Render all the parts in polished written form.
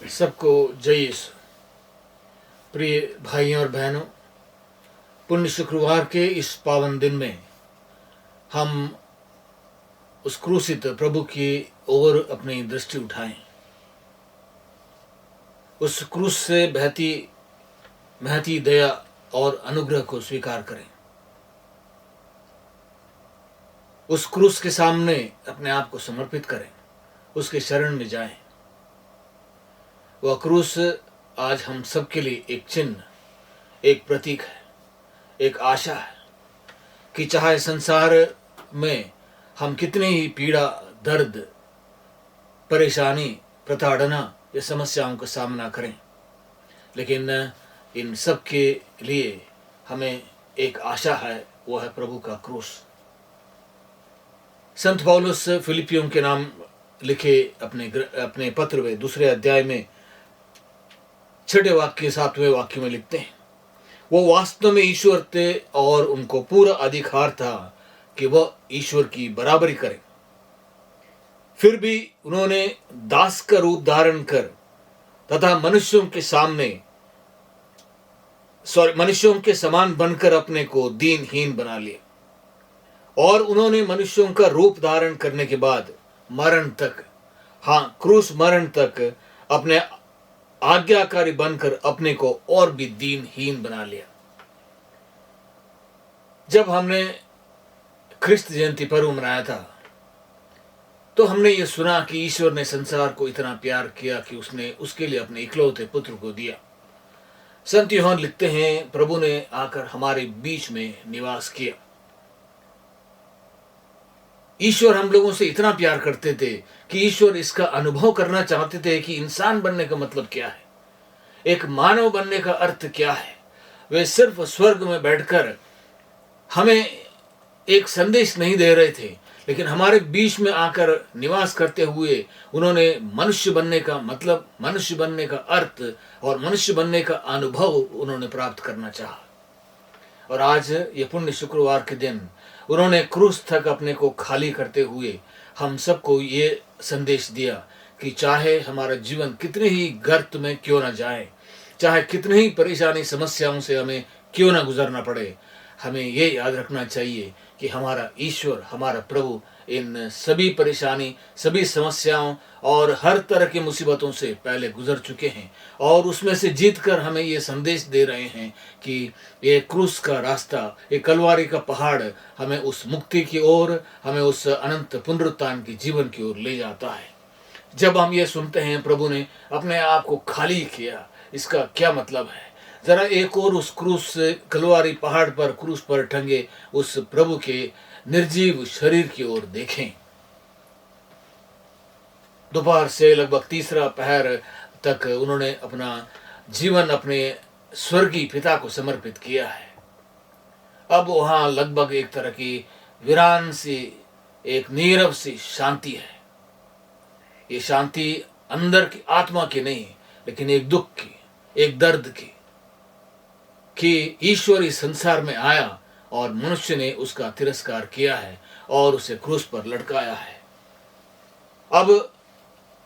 सबको जय यीशु। प्रिय भाइयों और बहनों, पुण्य शुक्रवार के इस पावन दिन में हम उस क्रूसित प्रभु की ओर अपनी दृष्टि उठाएं। उस क्रूस से बहती दया और अनुग्रह को स्वीकार करें। उस क्रूस के सामने अपने आप को समर्पित करें, उसके शरण में जाएं। वह क्रूस आज हम सबके लिए एक चिन्ह, एक प्रतीक है, एक आशा है कि चाहे संसार में हम कितनी ही पीड़ा, दर्द, परेशानी, प्रताड़ना या समस्याओं का सामना करें, लेकिन इन सब के लिए हमें एक आशा है, वो है प्रभु का क्रूस। संत पौलुस फिलिपियों के नाम लिखे अपने पत्र में 2 अध्याय में 6 वाक्य 7वें वाक्य में लिखते हैं, वो वास्तव में ईश्वर थे और उनको पूरा अधिकार था कि वह ईश्वर की बराबरी करें। फिर भी उन्होंने दास का रूप धारण कर तथा मनुष्यों के समान बनकर अपने को दीनहीन बना लिया, और उन्होंने मनुष्यों का रूप धारण करने के बाद मरण तक, क्रूस मरण तक अपने आज्ञाकारी बनकर अपने को और भी दीनहीन बना लिया। जब हमने ख्रिस्त जयंती पर्व मनाया था तो हमने ये सुना कि ईश्वर ने संसार को इतना प्यार किया कि उसने उसके लिए अपने इकलौते पुत्र को दिया। संत यूहन्ना लिखते हैं, प्रभु ने आकर हमारे बीच में निवास किया। ईश्वर हम लोगों से इतना प्यार करते थे कि ईश्वर इसका अनुभव करना चाहते थे कि इंसान बनने का मतलब क्या है, एक मानव बनने का अर्थ क्या है। वे सिर्फ स्वर्ग में बैठकर हमें एक संदेश नहीं दे रहे थे, लेकिन हमारे बीच में आकर निवास करते हुए उन्होंने मनुष्य बनने का मतलब, मनुष्य बनने का अर्थ और मनुष्य बनने का अनुभव उन्होंने प्राप्त करना चाहा। और आज ये पुण्य शुक्रवार के दिन उन्होंने क्रूस तक अपने को खाली करते हुए हम सबको ये संदेश दिया कि चाहे हमारा जीवन कितने ही गर्त में क्यों न जाए, चाहे कितने ही परेशानी समस्याओं से हमें क्यों न गुजरना पड़े, हमें ये याद रखना चाहिए कि हमारा ईश्वर, हमारा प्रभु इन सभी परेशानी, सभी समस्याओं और हर तरह की मुसीबतों से पहले गुजर चुके हैं, और उसमें से जीतकर हमें ये संदेश दे रहे हैं कि ये क्रूस का रास्ता, ये कलवारी का पहाड़ हमें उस मुक्ति की ओर, हमें उस अनंत पुनरुत्थान के जीवन की ओर ले जाता है। जब हम ये सुनते हैं प्रभु ने अपने आप को खाली किया, इसका क्या मतलब है? जरा एक और उस क्रूस, कलवारी पहाड़ पर क्रूस पर टंगे उस प्रभु के निर्जीव शरीर की ओर देखें। दोपहर से लगभग तीसरा पहर तक उन्होंने अपना जीवन अपने स्वर्गीय पिता को समर्पित किया है। अब वहां लगभग एक तरह की वीरान सी, एक नीरव सी शांति है। ये शांति अंदर की आत्मा की नहीं, लेकिन एक दुख की, एक दर्द की, कि ईश्वर इस संसार में आया और मनुष्य ने उसका तिरस्कार किया है और उसे क्रूस पर लटकाया है। अब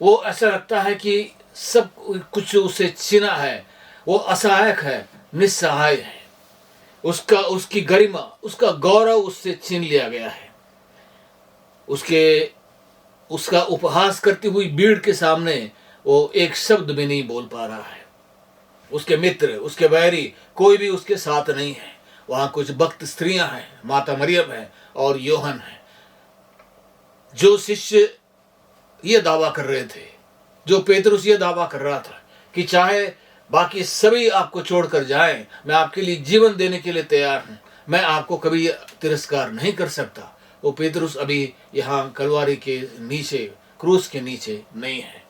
वो ऐसा लगता है कि सब कुछ उसे छीना है, वो असहायक है, निस्सहाय है, उसकी गरिमा, उसका गौरव उससे छीन लिया गया है। उसका उपहास करती हुई भीड़ के सामने वो एक शब्द भी नहीं बोल पा रहा है। उसके मित्र, उसके बैरी कोई भी उसके साथ नहीं है। वहां कुछ भक्त स्त्रियां हैं, माता मरियम है और योहन है। जो शिष्य ये दावा कर रहे थे, जो पेतरुस ये दावा कर रहा था कि चाहे बाकी सभी आपको छोड़कर जाएं, मैं आपके लिए जीवन देने के लिए तैयार हूं, मैं आपको कभी तिरस्कार नहीं कर सकता, वो पेतरुस अभी यहाँ कलवारी के नीचे, क्रूस के नीचे नहीं है।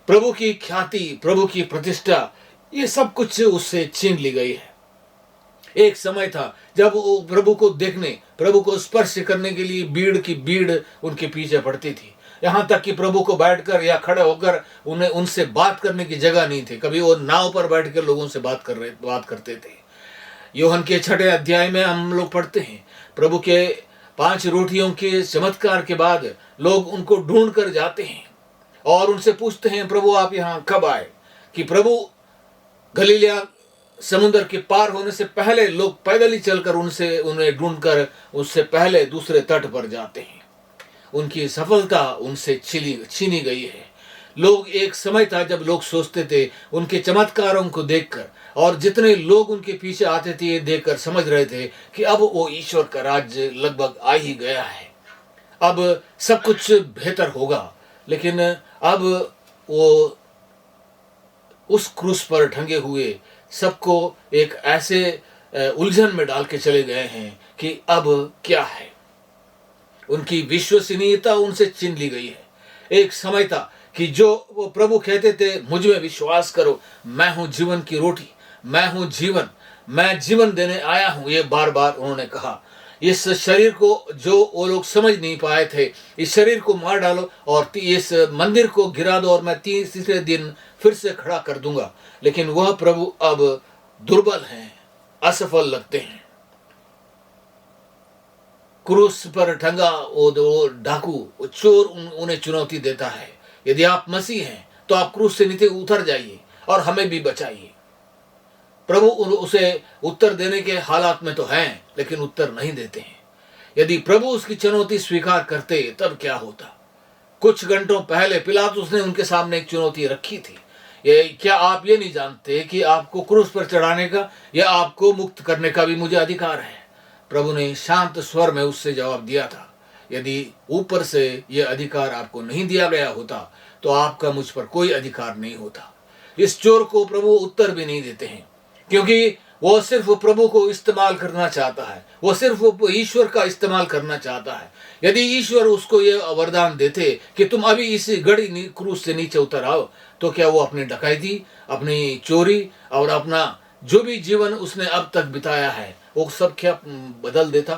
प्रभु की ख्याति, प्रभु की प्रतिष्ठा, ये सब कुछ उससे छीन ली गई है। एक समय था जब वो प्रभु को देखने, प्रभु को स्पर्श करने के लिए भीड़ की भीड़ उनके पीछे पड़ती थी। यहाँ तक कि प्रभु को बैठकर या खड़े होकर उनसे बात करने की जगह नहीं थी। कभी वो नाव पर बैठकर लोगों से बात करते थे। यूहन्ना के 6 अध्याय में हम लोग पढ़ते हैं, प्रभु के 5 रोटियों के चमत्कार के बाद लोग उनको ढूंढ कर जाते हैं और उनसे पूछते हैं, प्रभु आप यहाँ कब आए? कि प्रभु गलीलिया समुद्र के पार होने से पहले लोग पैदल ही चलकर उन्हें ढूंढकर उससे पहले दूसरे तट पर जाते हैं। उनकी सफलता उनसे छीनी गई है। लोग, एक समय था जब लोग सोचते थे उनके चमत्कारों को देखकर, और जितने लोग उनके पीछे आते थे ये देखकर समझ रहे थे कि अब वो ईश्वर का राज्य लगभग आ ही गया है, अब सब कुछ बेहतर होगा। लेकिन अब वो उस क्रूस पर टंगे हुए सबको एक ऐसे उलझन में डाल के चले गए हैं कि अब क्या है। उनकी विश्वसनीयता उनसे छीन ली गई है। एक समय था कि जो वो प्रभु कहते थे, मुझ में विश्वास करो, मैं हूं जीवन की रोटी, मैं हूं जीवन, मैं जीवन देने आया हूं, ये बार बार उन्होंने कहा। इस शरीर को जो वो लोग समझ नहीं पाए थे, इस शरीर को मार डालो और इस मंदिर को गिरा दो और मैं तीसरे दिन फिर से खड़ा कर दूंगा। लेकिन वह प्रभु अब दुर्बल हैं, असफल लगते हैं। क्रूस पर टंगा वो डाकू, वो चोर उन्हें चुनौती देता है, यदि आप मसीह हैं तो आप क्रूस से नीचे उतर जाइए और हमें भी बचाइए। प्रभु उसे उत्तर देने के हालात में तो हैं, लेकिन उत्तर नहीं देते हैं। यदि प्रभु उसकी चुनौती स्वीकार करते तब क्या होता? कुछ घंटों पहले पिलातुस ने उनके सामने एक चुनौती रखी थी, क्या आप ये नहीं जानते कि आपको क्रूस पर चढ़ाने का या आपको मुक्त करने का भी मुझे अधिकार है? प्रभु ने शांत स्वर में उससे जवाब दिया था, यदि ऊपर से यह अधिकार आपको नहीं दिया गया होता तो आपका मुझ पर कोई अधिकार नहीं होता। इस चोर को प्रभु उत्तर भी नहीं देते हैं, क्योंकि वो सिर्फ प्रभु को इस्तेमाल करना चाहता है, वो सिर्फ ईश्वर का इस्तेमाल करना चाहता है। यदि ईश्वर उसको ये वरदान देते कि तुम अभी इस घड़ी क्रूस से नीचे उतर आओ, तो क्या वो अपनी डकैती, अपनी चोरी और अपना जो भी जीवन उसने अब तक बिताया है वो सब क्या बदल देता?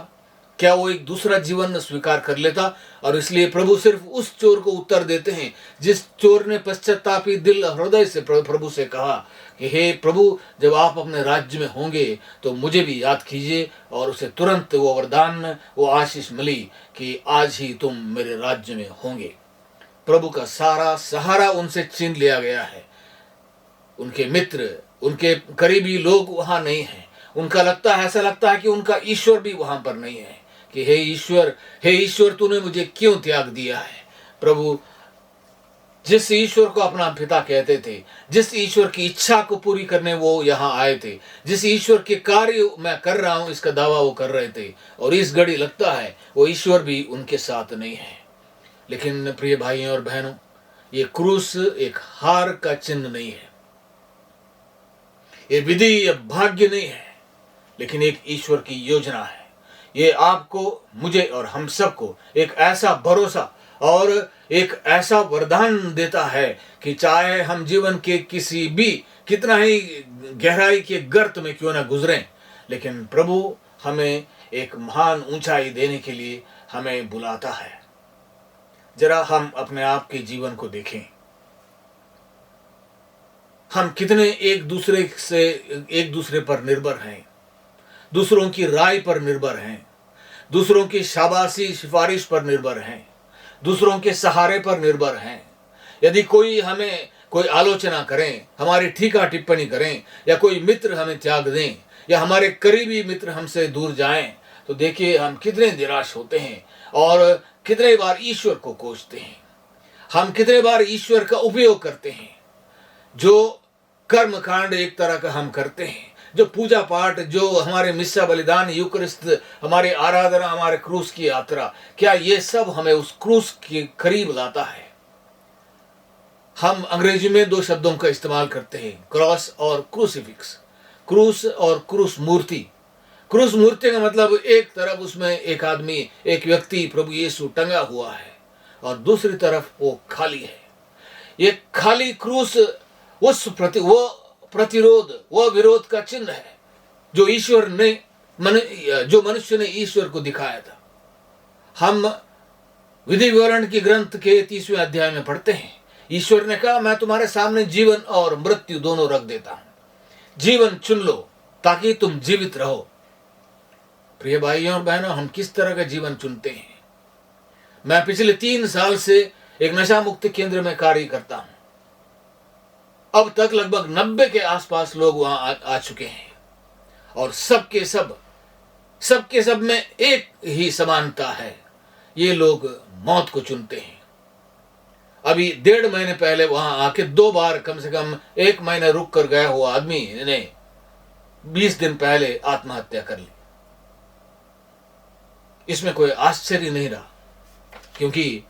क्या वो एक दूसरा जीवन स्वीकार कर लेता? और इसलिए प्रभु सिर्फ उस चोर को उत्तर देते हैं जिस चोर ने पश्चातापी दिल हृदय से प्रभु से कहा कि हे प्रभु, जब आप अपने राज्य में होंगे तो मुझे भी याद कीजिए। और उसे तुरंत वो वरदान, वो आशीष मिली कि आज ही तुम मेरे राज्य में होंगे। प्रभु का सारा सहारा उनसे छीन लिया गया है। उनके मित्र, उनके करीबी लोग वहां नहीं हैं। उनका ऐसा लगता है कि उनका ईश्वर भी वहां पर नहीं है, कि हे ईश्वर तूने मुझे क्यों त्याग दिया है? प्रभु, जिस ईश्वर को अपना पिता कहते थे, जिस ईश्वर की इच्छा को पूरी करने वो यहाँ आए थे, जिस ईश्वर के कार्य मैं कर रहा हूं इसका दावा वो कर रहे थे, और इस घड़ी लगता है वो ईश्वर भी उनके साथ नहीं है। लेकिन प्रिय भाइयों और बहनों, ये क्रूस एक हार का चिन्ह नहीं है, ये विधि या भाग्य नहीं है, लेकिन एक ईश्वर की योजना है। ये आपको, मुझे और हम सबको एक ऐसा भरोसा और एक ऐसा वरदान देता है कि चाहे हम जीवन के किसी भी कितना ही गहराई के गर्त में क्यों ना गुजरें, लेकिन प्रभु हमें एक महान ऊंचाई देने के लिए हमें बुलाता है। जरा हम अपने आप के जीवन को देखें, हम कितने एक दूसरे पर निर्भर हैं, दूसरों की राय पर निर्भर हैं, दूसरों की शाबाशी सिफारिश पर निर्भर हैं, दूसरों के सहारे पर निर्भर हैं। यदि कोई हमें कोई आलोचना करें, हमारी टीका टिप्पणी करें, या कोई मित्र हमें त्याग दें, या हमारे करीबी मित्र हमसे दूर जाएं, तो देखिए हम कितने निराश होते हैं और कितने बार ईश्वर को कोसते हैं। हम कितने बार ईश्वर का उपयोग करते हैं। जो कर्म कांड एक तरह का हम करते हैं, जो पूजा पाठ, जो हमारे मिस्सा बलिदान, यूकरिस्त, हमारी आराधना, हमारे क्रूस की यात्रा, क्या ये सब हमें उस क्रूस के करीब लाता है? हम अंग्रेजी में 2 शब्दों का इस्तेमाल करते हैं, क्रॉस और क्रूसिफिक्स। क्रूस और क्रूस मूर्ति। क्रूस मूर्ति का मतलब एक तरफ उसमें एक आदमी, एक व्यक्ति प्रभु यीशु टंगा हुआ है, और दूसरी तरफ वो खाली है। ये खाली क्रूस उस प्रतिरोध, वो विरोध का चिन्ह है जो ईश्वर ने जो मनुष्य ने ईश्वर को दिखाया था। हम विधि विवरण की ग्रंथ के 30वें अध्याय में पढ़ते हैं, ईश्वर ने कहा, मैं तुम्हारे सामने जीवन और मृत्यु दोनों रख देता हूं, जीवन चुन लो ताकि तुम जीवित रहो। प्रिय भाइयों और बहनों, हम किस तरह का जीवन चुनते हैं? मैं पिछले 3 साल से एक नशा मुक्ति केंद्र में कार्य करता हूं। अब तक लगभग 90 के आसपास लोग वहां आ चुके हैं और सबके सब में एक ही समानता है, ये लोग मौत को चुनते हैं। अभी 1.5 महीने पहले वहां आके 2 बार कम से कम 1 महीना रुक कर गया हुआ आदमी ने 20 दिन पहले आत्महत्या कर ली। इसमें कोई आश्चर्य नहीं रहा, क्योंकि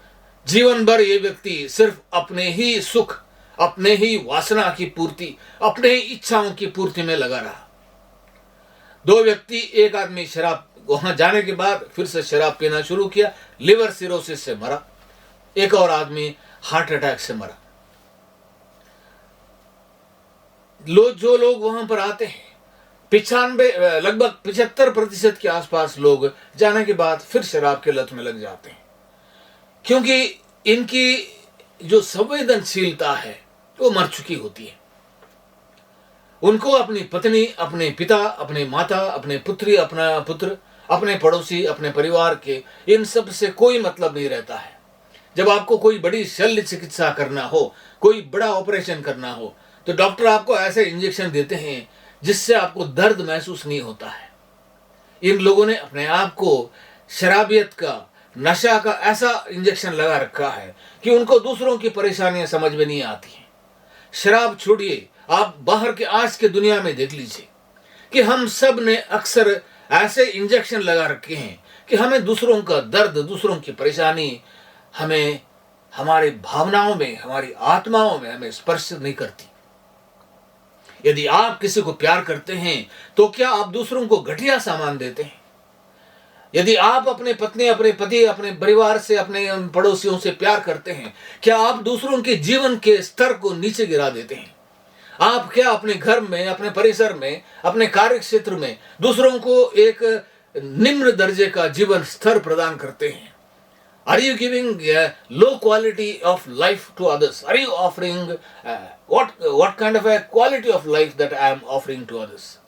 जीवन भर ये व्यक्ति सिर्फ अपने ही सुख, अपने ही वासना की पूर्ति, अपने ही इच्छाओं की पूर्ति में लगा रहा। 2 व्यक्ति, एक आदमी शराब, वहां जाने के बाद फिर से शराब पीना शुरू किया, लिवर सिरोसिस से मरा। एक और आदमी हार्ट अटैक से मरा। जो लोग वहां पर आते हैं, 95 लगभग 75% के आसपास लोग जाने के बाद फिर शराब के लत में लग जाते हैं, क्योंकि इनकी जो संवेदनशीलता है वो मर चुकी होती है। उनको अपनी पत्नी, अपने पिता, अपने माता, अपने पुत्री, अपना पुत्र, अपने पड़ोसी, अपने परिवार के, इन सब से कोई मतलब नहीं रहता है। जब आपको कोई बड़ी शल्य चिकित्सा करना हो, कोई बड़ा ऑपरेशन करना हो, तो डॉक्टर आपको ऐसे इंजेक्शन देते हैं जिससे आपको दर्द महसूस नहीं होता है। इन लोगों ने अपने आप को शराबियत का, नशा का ऐसा इंजेक्शन लगा रखा है कि उनको दूसरों की परेशानियां समझ में नहीं आती हैं। शराब छोड़िए, आप बाहर के आज के दुनिया में देख लीजिए कि हम सब ने अक्सर ऐसे इंजेक्शन लगा रखे हैं कि हमें दूसरों का दर्द, दूसरों की परेशानी हमें, हमारी भावनाओं में, हमारी आत्माओं में हमें स्पर्श नहीं करती। यदि आप किसी को प्यार करते हैं तो क्या आप दूसरों को घटिया सामान देते हैं? यदि आप अपने पत्नी, अपने पति, अपने परिवार से, अपने पड़ोसियों से प्यार करते हैं, क्या आप दूसरों के जीवन के स्तर को नीचे गिरा देते हैं? आप क्या अपने घर में, अपने परिसर में, अपने कार्य क्षेत्र में दूसरों को एक निम्न दर्जे का जीवन स्तर प्रदान करते हैं? Are you giving low quality of life to others? Are you offering what kind of a quality of life that I am offering to others?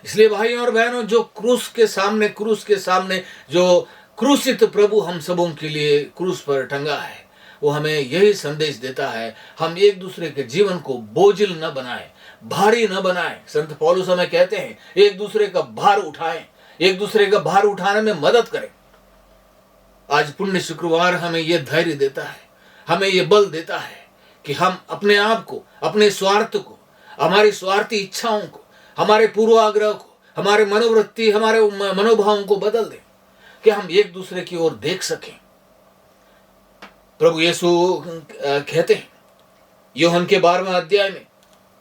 इसलिए भाइयों और बहनों, जो क्रूस के सामने जो क्रूसित प्रभु हम सबों के लिए क्रूस पर टंगा है, वो हमें यही संदेश देता है, हम एक दूसरे के जीवन को बोझिल न बनाएं, भारी न बनाएं। संत पौलुस हमें कहते हैं, एक दूसरे का भार उठाएं, एक दूसरे का भार उठाने में मदद करें। आज पुण्य शुक्रवार हमें यह धैर्य देता है, हमें यह बल देता है कि हम अपने आप को, अपने स्वार्थ को, हमारी स्वार्थी इच्छाओं को, हमारे पूर्वाग्रह को, हमारे मनोवृत्ति, हमारे मनोभावों को बदल दें कि हम एक दूसरे की ओर देख सकें। प्रभु यीशु कहते हैं यूहन्ना के 12वें अध्याय में,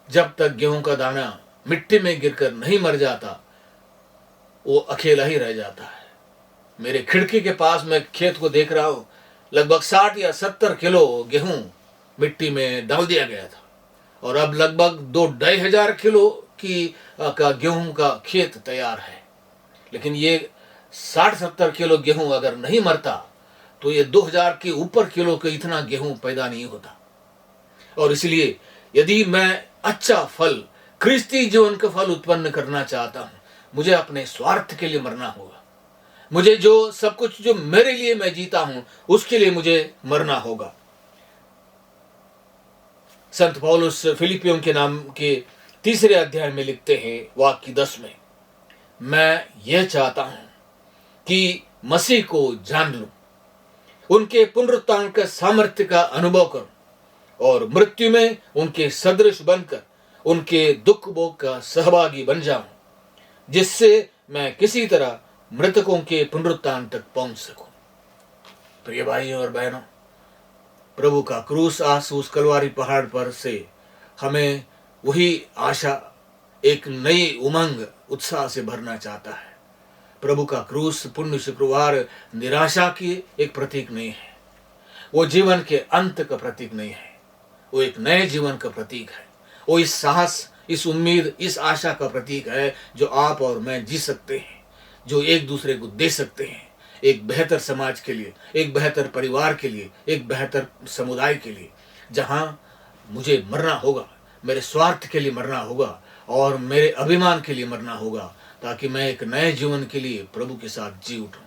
जब तक गेहूं का दाना मिट्टी में गिरकर नहीं मर जाता, वो अकेला ही रह जाता है। मेरे खिड़की के पास मैं खेत को देख रहा हूं, लगभग 60 या 70 किलो गेहूं मिट्टी में डाल दिया गया था और अब लगभग 2-2.5 किलो का गेहूं का खेत तैयार है। लेकिन ये 60-70 किलो गेहूं अगर नहीं मरता तो ये 2000 के ऊपर किलो का इतना गेहूं पैदा नहीं होता। और इसलिए यदि मैं अच्छा फल, क्रिस्ती जीवन का फल उत्पन्न करना चाहता हूं, मुझे अपने स्वार्थ के लिए मरना होगा। मुझे जो सब कुछ जो मेरे लिए मैं जीता हूं, उसके लिए मुझे मरना होगा। संत पौलुस फिलिपियों के नाम के 3 अध्याय में लिखते हैं, वाक्य 10 में, मैं यह चाहता हूं कि मसीह को जान लूं, उनके पुनरुत्थान के सामर्थ्य का अनुभव करूं और मृत्यु में उनके सदृश बनकर उनके दुख भोग का सहभागी बन जाऊं, जिससे मैं किसी तरह मृतकों के पुनरुत्थान तक पहुंच सकूं। प्रिय भाइयों और बहनों, प्रभु का क्रूस आस उस कलवारी पहाड़ पर से हमें वही आशा, एक नई उमंग, उत्साह से भरना चाहता है। प्रभु का क्रूस पुण्य शुक्रवार निराशा की एक प्रतीक नहीं है, वो जीवन के अंत का प्रतीक नहीं है, वो एक नए जीवन का प्रतीक है। वो इस साहस, इस उम्मीद, इस आशा का प्रतीक है जो आप और मैं जी सकते हैं, जो एक दूसरे को दे सकते हैं, एक बेहतर समाज के लिए, एक बेहतर परिवार के लिए, एक बेहतर समुदाय के लिए, जहां मुझे मरना होगा, मेरे स्वार्थ के लिए मरना होगा और मेरे अभिमान के लिए मरना होगा, ताकि मैं एक नए जीवन के लिए प्रभु के साथ जी उठूं।